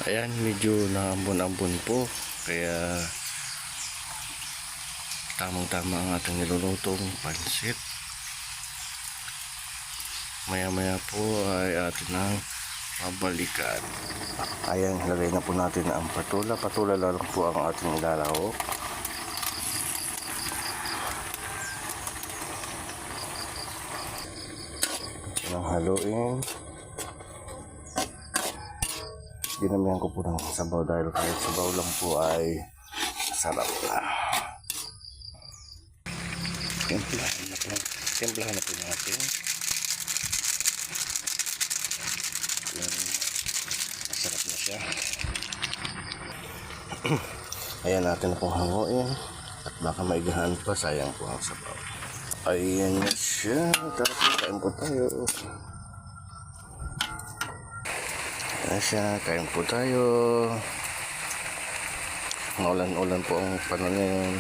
Ayan, medyo naambon-ambon po. Kaya tamang-tama ang ating nilulutong pansit. Maya-maya po ay atin ang mabalikan. Ayan, lagay na po natin ang patula. Patula lang po ang ating ilalahok. Ang haluin. Dinamihan ko po ng sabaw dahil kahit sabaw lang po ay sarap na. Timplahan na po natin. Masarap na siya. Ayan, natin na pong hanguin. At baka maigahan pa, sayang po ang sabaw. Ayan na siya. Tara po, kain po tayo. Ayan siya, kain po tayo. Maulan-ulan po ang panahon ngayon.